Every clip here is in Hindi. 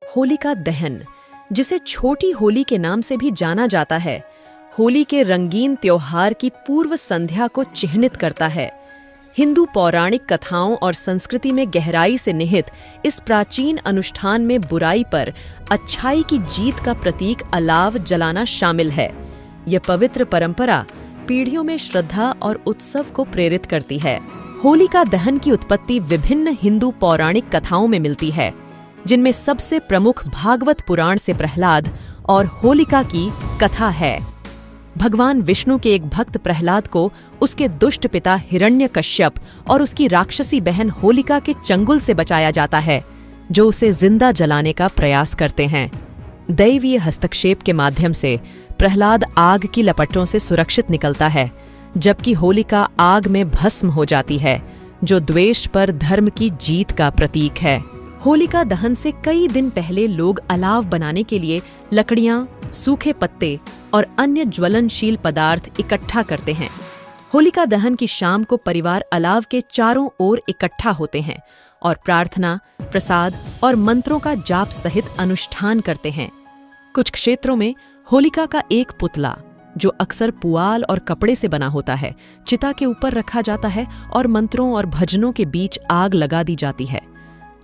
होलिका दहन, जिसे छोटी होली के नाम से भी जाना जाता है, होली के रंगीन त्योहार की पूर्व संध्या को चिह्नित करता है। हिंदू पौराणिक कथाओं और संस्कृति में गहराई से निहित इस प्राचीन अनुष्ठान में बुराई पर अच्छाई की जीत का प्रतीक अलाव जलाना शामिल है। यह पवित्र परंपरा पीढ़ियों में श्रद्धा और उत्सव को प्रेरित करती है। होलिका दहन की उत्पत्ति विभिन्न हिंदू पौराणिक कथाओं में मिलती है, जिनमें सबसे प्रमुख भागवत पुराण से प्रहलाद और होलिका की कथा है। भगवान विष्णु के एक भक्त प्रहलाद को उसके दुष्ट पिता हिरण्यकश्यप और उसकी राक्षसी बहन होलिका के चंगुल से बचाया जाता है, जो उसे जिंदा जलाने का प्रयास करते हैं। दैवीय हस्तक्षेप के माध्यम से प्रहलाद आग की लपटों से सुरक्षित निकलता है, जबकि होलिका आग में भस्म हो जाती है, जो द्वेष पर धर्म की जीत का प्रतीक है। होलिका दहन से कई दिन पहले लोग अलाव बनाने के लिए लकड़ियां, सूखे पत्ते और अन्य ज्वलनशील पदार्थ इकट्ठा करते हैं। होलिका दहन की शाम को परिवार अलाव के चारों ओर इकट्ठा होते हैं और प्रार्थना, प्रसाद और मंत्रों का जाप सहित अनुष्ठान करते हैं। कुछ क्षेत्रों में होलिका का एक पुतला, जो अक्सर पुआल और कपड़े से बना होता है, चिता के ऊपर रखा जाता है और मंत्रों और भजनों के बीच आग लगा दी जाती है।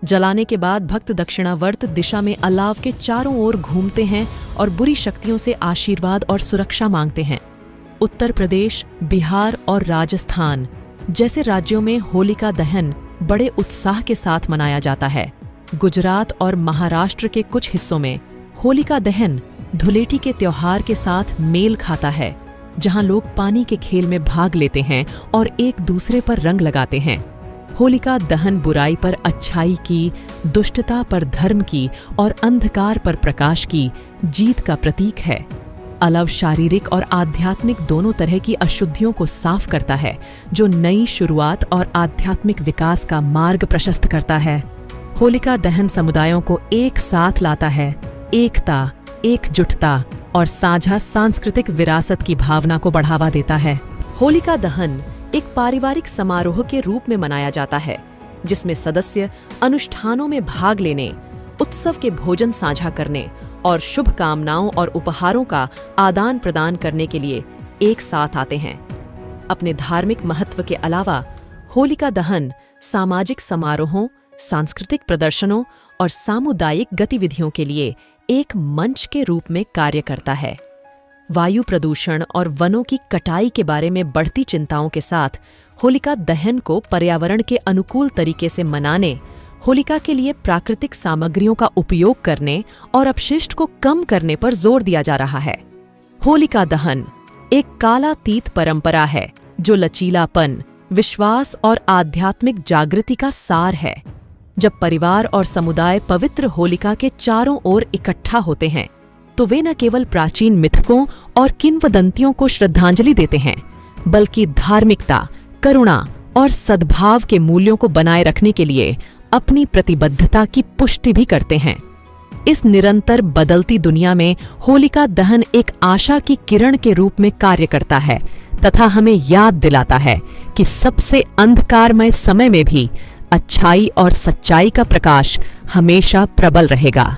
जलाने के बाद भक्त दक्षिणावर्त दिशा में अलाव के चारों ओर घूमते हैं और बुरी शक्तियों से आशीर्वाद और सुरक्षा मांगते हैं। उत्तर प्रदेश, बिहार और राजस्थान जैसे राज्यों में होलिका दहन बड़े उत्साह के साथ मनाया जाता है। गुजरात और महाराष्ट्र के कुछ हिस्सों में होलिका दहन धुलेटी के त्योहार के साथ मेल खाता है, जहां लोग पानी के खेल में भाग लेते हैं और एक दूसरे पर रंग लगाते हैं। होलिका दहन बुराई पर अच्छाई की, दुष्टता पर धर्म की और अंधकार पर प्रकाश की जीत का प्रतीक है। अलाव शारीरिक और आध्यात्मिक दोनों तरह की अशुद्धियों को साफ करता है, जो नई शुरुआत और आध्यात्मिक विकास का मार्ग प्रशस्त करता है। होलिका दहन समुदायों को एक साथ लाता है, एकता, एकजुटता और साझा सांस्कृतिक विरासत की भावना को बढ़ावा देता है। होलिका दहन एक पारिवारिक समारोह के रूप में मनाया जाता है, जिसमें सदस्य अनुष्ठानों में भाग लेने, उत्सव के भोजन साझा करने और शुभकामनाओं और उपहारों का आदान प्रदान करने के लिए एक साथ आते हैं। अपने धार्मिक महत्व के अलावा होलिका दहन सामाजिक समारोहों, सांस्कृतिक प्रदर्शनों और सामुदायिक गतिविधियों के लिए एक मंच के रूप में कार्य करता है। वायु प्रदूषण और वनों की कटाई के बारे में बढ़ती चिंताओं के साथ होलिका दहन को पर्यावरण के अनुकूल तरीके से मनाने, होलिका के लिए प्राकृतिक सामग्रियों का उपयोग करने और अपशिष्ट को कम करने पर जोर दिया जा रहा है। होलिका दहन एक कालातीत परंपरा है, जो लचीलापन, विश्वास और आध्यात्मिक जागृति का सार है। जब परिवार और समुदाय पवित्र होलिका के चारों ओर इकट्ठा होते हैं, तो वे न केवल प्राचीन मिथकों और किंवदंतियों को श्रद्धांजलि देते हैं, बल्कि धार्मिकता, करुणा और सद्भाव के मूल्यों को बनाए रखने के लिए अपनी प्रतिबद्धता की पुष्टि भी करते हैं। इस निरंतर बदलती दुनिया में होलिका दहन एक आशा की किरण के रूप में कार्य करता है तथा हमें याद दिलाता है कि सबसे अंधकारमय समय में भी अच्छाई और सच्चाई का प्रकाश हमेशा प्रबल रहेगा।